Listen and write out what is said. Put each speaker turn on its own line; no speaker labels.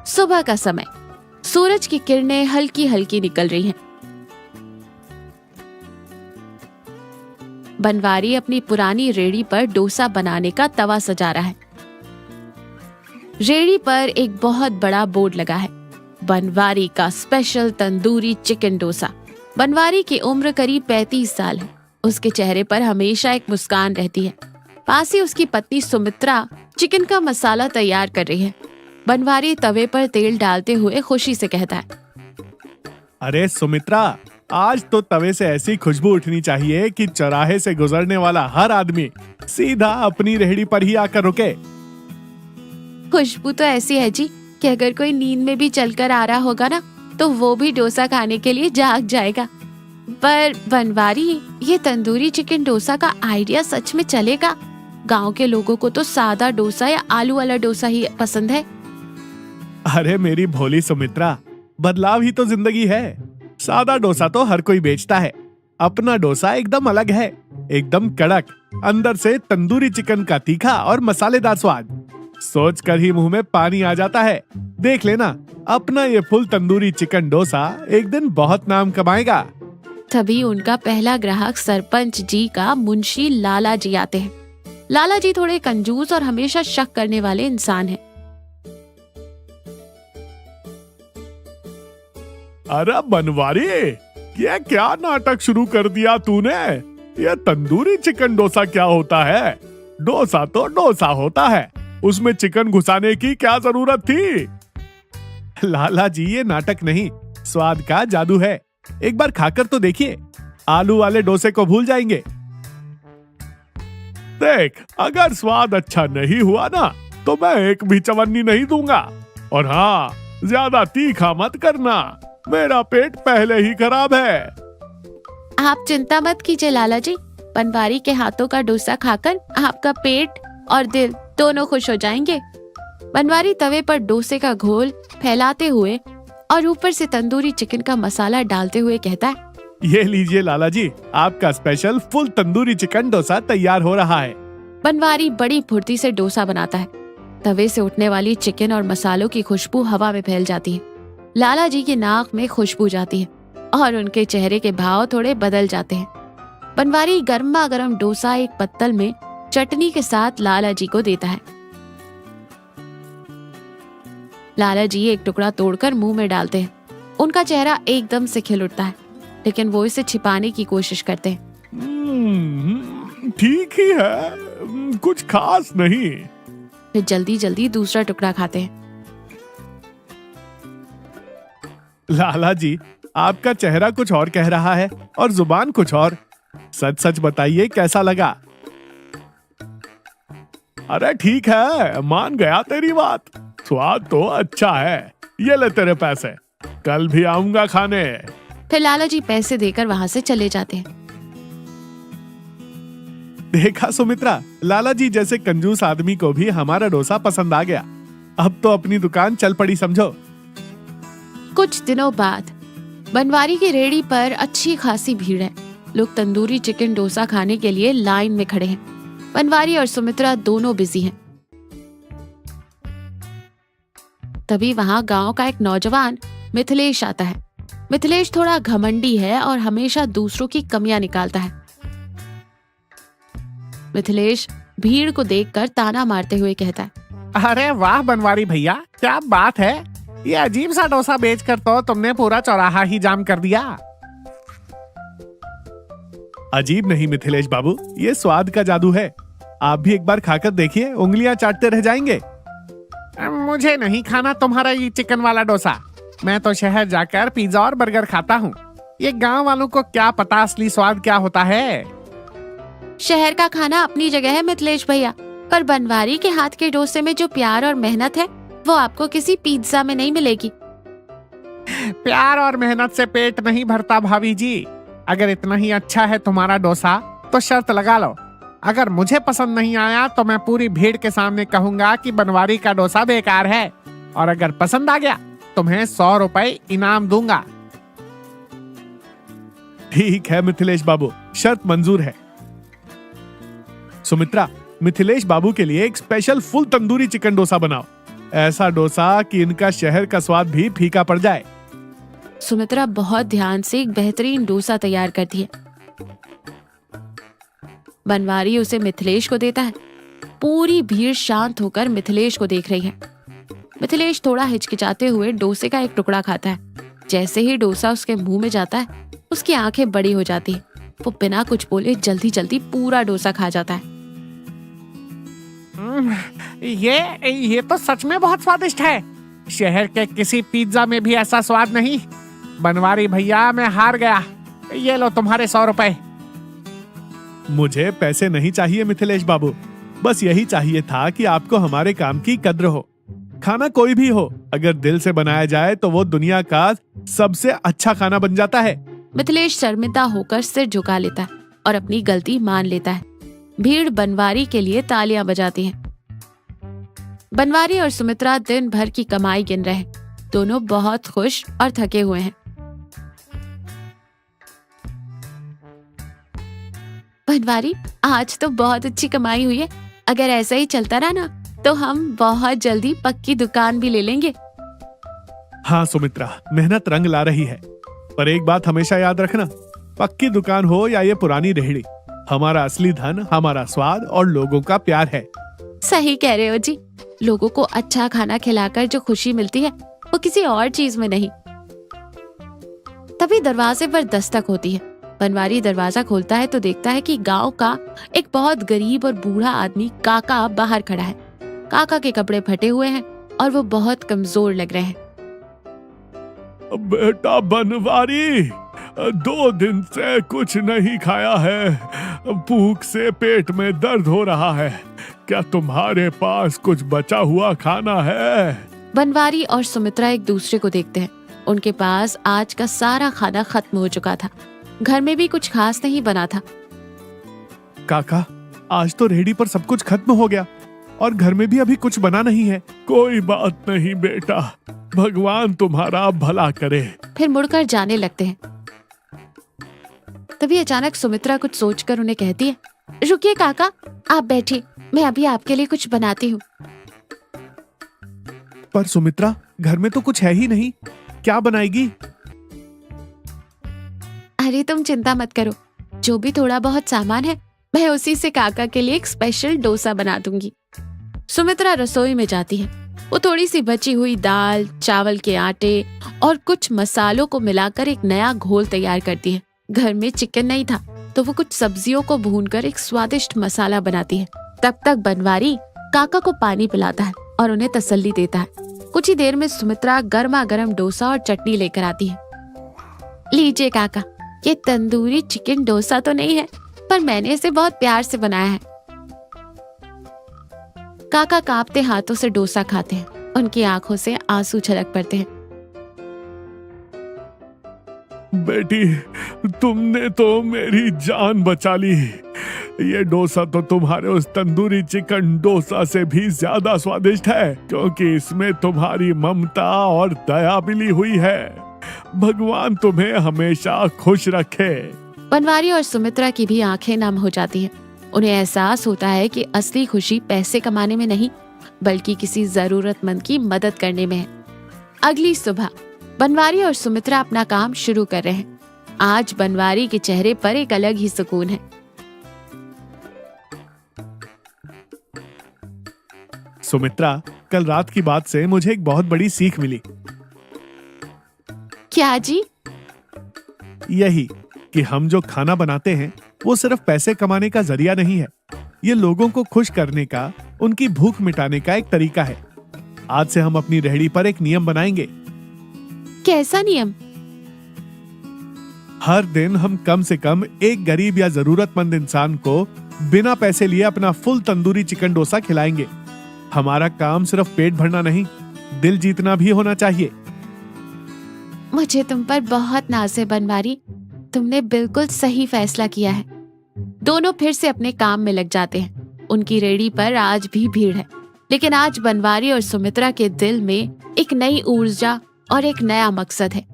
सुबह का समय, सूरज की किरणें हल्की हल्की निकल रही हैं। बनवारी अपनी पुरानी रेड़ी पर डोसा बनाने का तवा सजा रहा है। रेड़ी पर एक बहुत बड़ा बोर्ड लगा है, बनवारी का स्पेशल तंदूरी चिकन डोसा। बनवारी की उम्र करीब 35 साल है। उसके चेहरे पर हमेशा एक मुस्कान रहती है। पास ही उसकी पत्नी सुमित्रा चिकन का मसाला तैयार कर रही है। बनवारी तवे पर तेल डालते हुए खुशी से कहता है,
अरे सुमित्रा, आज तो तवे से ऐसी खुशबू उठनी चाहिए कि चौराहे से गुजरने वाला हर आदमी सीधा अपनी रेहड़ी पर ही आकर रुके।
खुशबू तो ऐसी है जी कि अगर कोई नींद में भी चलकर आ रहा होगा ना, तो वो भी डोसा खाने के लिए जाग जाएगा। पर बनवारी, ये तंदूरी चिकन डोसा का आइडिया सच में चलेगा? गांव के लोगों को तो सादा डोसा या आलू वाला डोसा ही पसंद है।
अरे मेरी भोली सुमित्रा, बदलाव ही तो जिंदगी है। सादा डोसा तो हर कोई बेचता है, अपना डोसा एकदम अलग है, एकदम कड़क, अंदर से तंदूरी चिकन का तीखा और मसालेदार स्वाद। सोच कर ही मुंह में पानी आ जाता है। देख लेना, अपना ये फुल तंदूरी चिकन डोसा एक दिन बहुत नाम कमाएगा।
तभी उनका पहला ग्राहक सरपंच जी का मुंशी लाला जी आते हैं। लाला जी थोड़े कंजूस और हमेशा शक करने वाले इंसान हैं।
अरे बनवारी, ये क्या नाटक शुरू कर दिया तूने? ये तंदूरी चिकन डोसा क्या होता है? डोसा तो डोसा होता है, उसमें चिकन घुसाने की क्या जरूरत थी? लाला जी, ये नाटक नहीं, स्वाद का जादू है। एक बार खाकर तो देखिए, आलू वाले डोसे को भूल जाएंगे। देख, अगर स्वाद अच्छा नहीं हुआ ना, तो मैं एक भी चवन्नी नहीं दूंगा। और हाँ, ज्यादा तीखा मत करना, मेरा पेट पहले ही खराब है।
आप चिंता मत कीजिए लाला जी, बनवारी के हाथों का डोसा खाकर आपका पेट और दिल दोनों खुश हो जाएंगे। बनवारी तवे पर डोसे का घोल फैलाते हुए और ऊपर से तंदूरी चिकन का मसाला डालते हुए कहता है,
ये लीजिए लाला जी, आपका special full tandoori chicken dosa तैयार हो रहा है।
बनवारी बड़ी फुर्ती से डोसा बनाता है। तवे से उठने वाली चिकन और मसालों की खुशबू हवा में फैल जाती है। लाला जी की नाक में खुशबू जाती है और उनके चेहरे के भाव थोड़े बदल जाते हैं। बनवारी गर्मा गर्म डोसा एक पत्तल में चटनी के साथ लाला जी को देता है। लाला जी एक टुकड़ा तोड़कर मुंह में डालते हैं। उनका चेहरा एकदम से खिल उठता है, लेकिन वो इसे छिपाने की कोशिश करते हैं।
ठीक ही है, कुछ खास नहीं।
फिर जल्दी जल्दी दूसरा टुकड़ा खाते हैं।
लाला जी, आपका चेहरा कुछ और कह रहा है और जुबान कुछ और। सच सच बताइए, कैसा लगा? अरे ठीक है, मान गया तेरी बात, स्वाद तो अच्छा है। ये ले तेरे पैसे, कल भी आऊंगा खाने।
फिर लाला जी पैसे देकर वहां से चले जाते हैं।
देखा सुमित्रा, लाला जी जैसे कंजूस आदमी को भी हमारा डोसा पसंद आ गया। अब तो अपनी दुकान चल पड़ी समझो।
कुछ दिनों बाद बनवारी की रेड़ी पर अच्छी खासी भीड़ है। लोग तंदूरी चिकन डोसा खाने के लिए लाइन में खड़े हैं। बनवारी और सुमित्रा दोनों बिजी हैं। तभी वहां गांव का एक नौजवान मिथिलेश आता है। मिथिलेश थोड़ा घमंडी है और हमेशा दूसरों की कमियां निकालता है। मिथिलेश भीड़ को देखकर ताना मारते हुए कहता है,
अरे वाह बनवारी भैया, क्या बात है। ये अजीब सा डोसा बेचकर तो तुमने पूरा चौराहा ही जाम कर दिया।
अजीब नहीं मिथिलेश बाबू, ये स्वाद का जादू है। आप भी एक बार खाकर देखिए, उंगलियां चाटते रह जाएंगे।
मुझे नहीं खाना तुम्हारा ये चिकन वाला डोसा। मैं तो शहर जाकर पिज्जा और बर्गर खाता हूँ। ये गांव वालों को क्या पता असली स्वाद क्या होता है।
शहर का खाना अपनी जगह है मिथिलेश भैया, पर बनवारी के हाथ के डोसे में जो प्यार और मेहनत है, वो आपको किसी पिज्जा में नहीं मिलेगी।
प्यार और मेहनत से पेट नहीं भरता भाभी जी। अगर इतना ही अच्छा है तुम्हारा डोसा, तो शर्त लगा लो, अगर मुझे पसंद नहीं आया तो मैं पूरी भीड़ के सामने कहूंगा कि बनवारी का डोसा बेकार है, और अगर पसंद आ गया तुम्हें 100 रुपए इनाम दूंगा।
ठीक है मिथिलेश बाबू, शर्त मंजूर है। सुमित्रा, मिथिलेश बाबू के लिए एक special full tandoori chicken dosa बनाओ। ऐसा डोसा कि इनका शहर का स्वाद भी फीका पड़ जाए।
सुमित्रा बहुत ध्यान से एक बेहतरीन डोसा तैयार करती है। बनवारी उसे मिथिलेश को देता है। पूरी भीड़ शांत होकर मिथिलेश को देख रही है। मिथिलेश थोड़ा हिचकिचाते हुए डोसे का एक टुकड़ा खाता है। जैसे ही डोसा उसके मुंह में जाता है, उसकी आंखें बड़ी हो जाती है। वो बिना कुछ बोले जल्दी जल्दी पूरा डोसा खा जाता है।
ये तो सच में बहुत स्वादिष्ट है। शहर के किसी पिज्जा में भी ऐसा स्वाद नहीं। बनवारी भैया, मैं हार गया। ये लो तुम्हारे 100 रुपए।
मुझे पैसे नहीं चाहिए मिथिलेश बाबू, बस यही चाहिए था कि आपको हमारे काम की कद्र हो। खाना कोई भी हो, अगर दिल से बनाया जाए तो वो दुनिया का सबसे अच्छा खाना बन जाता है।
मिथिलेश शर्मिंदा होकर सिर झुका लेता है और अपनी गलती मान लेता है। भीड़ बनवारी के लिए तालियां बजाती है। बनवारी और सुमित्रा दिन भर की कमाई गिन रहे हैं। दोनों बहुत खुश और थके हुए हैं। बनवारी, आज तो बहुत अच्छी कमाई हुई है। अगर ऐसा ही चलता रहा ना, तो हम बहुत जल्दी पक्की दुकान भी ले लेंगे।
हाँ सुमित्रा, मेहनत रंग ला रही है, पर एक बात हमेशा याद रखना, पक्की दुकान हो या ये पुरानी रेहड़ी, हमारा असली धन हमारा स्वाद और लोगों का प्यार है।
सही कह रहे हो जी। लोगों को अच्छा खाना खिलाकर जो खुशी मिलती है, वो किसी और चीज में नहीं। तभी दरवाजे पर दस्तक होती है। बनवारी दरवाजा खोलता है तो देखता है कि गांव का एक बहुत गरीब और बूढ़ा आदमी काका बाहर खड़ा है। काका के कपड़े फटे हुए हैं और वो बहुत कमजोर लग रहे हैं।
बेटा बनवारी, 2 दिन से कुछ नहीं खाया है, भूख से पेट में दर्द हो रहा है। क्या तुम्हारे पास कुछ बचा हुआ खाना है?
बनवारी और सुमित्रा एक दूसरे को देखते हैं। उनके पास आज का सारा खाना खत्म हो चुका था। घर में भी कुछ खास नहीं बना था।
काका, आज तो रेहड़ी पर सब कुछ खत्म हो गया और घर में भी अभी कुछ बना नहीं है। कोई बात नहीं बेटा, भगवान तुम्हारा भला करे।
फिर मुड़कर जाने लगते हैं। तभी अचानक सुमित्रा कुछ सोचकर उन्हें कहती है, रुकिए काका, आप बैठिए, मैं अभी आपके लिए कुछ बनाती हूँ।
पर सुमित्रा, घर में तो कुछ है ही नहीं, क्या बनाएगी?
अरे तुम चिंता मत करो, जो भी थोड़ा बहुत सामान है, मैं उसी से काका के लिए एक स्पेशल डोसा बना दूंगी। सुमित्रा रसोई में जाती है। वो थोड़ी सी बची हुई दाल, चावल के आटे और कुछ मसालों को मिलाकर एक नया घोल तैयार करती है। घर में चिकन नहीं था, तो वो कुछ सब्जियों को भूनकर एक स्वादिष्ट मसाला बनाती है। तब तक बनवारी काका को पानी पिलाता है और उन्हें तसल्ली देता है। कुछ ही देर में सुमित्रा गर्मा गर्म डोसा और चटनी लेकर आती है। लीजिए काका, ये तंदूरी चिकन डोसा तो नहीं है, पर मैंने इसे बहुत प्यार से बनाया है। काका कांपते हाथों से डोसा खाते हैं। उनकी आंखों से आंसू छलक पड़ते हैं।
बेटी, तुमने तो मेरी जान बचा ली। ये डोसा तो तुम्हारे उस तंदूरी चिकन डोसा से भी ज्यादा स्वादिष्ट है, क्योंकि इसमें तुम्हारी ममता और दया मिली हुई है। भगवान तुम्हें हमेशा खुश रखे।
बनवारी और सुमित्रा की भी आंखें नम हो जाती हैं। उन्हें एहसास होता है कि असली खुशी पैसे कमाने में नहीं, बल्कि किसी जरूरतमंद की मदद करने में है। अगली सुबह बनवारी और सुमित्रा अपना काम शुरू कर रहे हैं। आज बनवारी के चेहरे पर एक अलग ही सुकून है।
सुमित्रा, कल रात की बात से मुझे एक बहुत बड़ी सीख मिली।
क्या जी?
यही कि हम जो खाना बनाते हैं वो सिर्फ पैसे कमाने का जरिया नहीं है, ये लोगों को खुश करने का, उनकी भूख मिटाने का एक तरीका है। आज से हम अपनी रेहड़ी पर एक नियम बनाएंगे।
कैसा नियम?
हर दिन हम कम से कम एक गरीब या जरूरतमंद इंसान को बिना पैसे लिए अपना फुल तंदूरी चिकन डोसा खिलाएंगे। हमारा काम सिर्फ पेट भरना नहीं, दिल जीतना भी होना चाहिए।
मुझे तुम पर बहुत नाज है बनवारी, तुमने बिल्कुल सही फैसला किया है। दोनों फिर से अपने काम में लग जाते हैं। उनकी रेहड़ी पर आज भी भीड़ है, लेकिन आज बनवारी और सुमित्रा के दिल में एक नई ऊर्जा और एक नया मकसद है।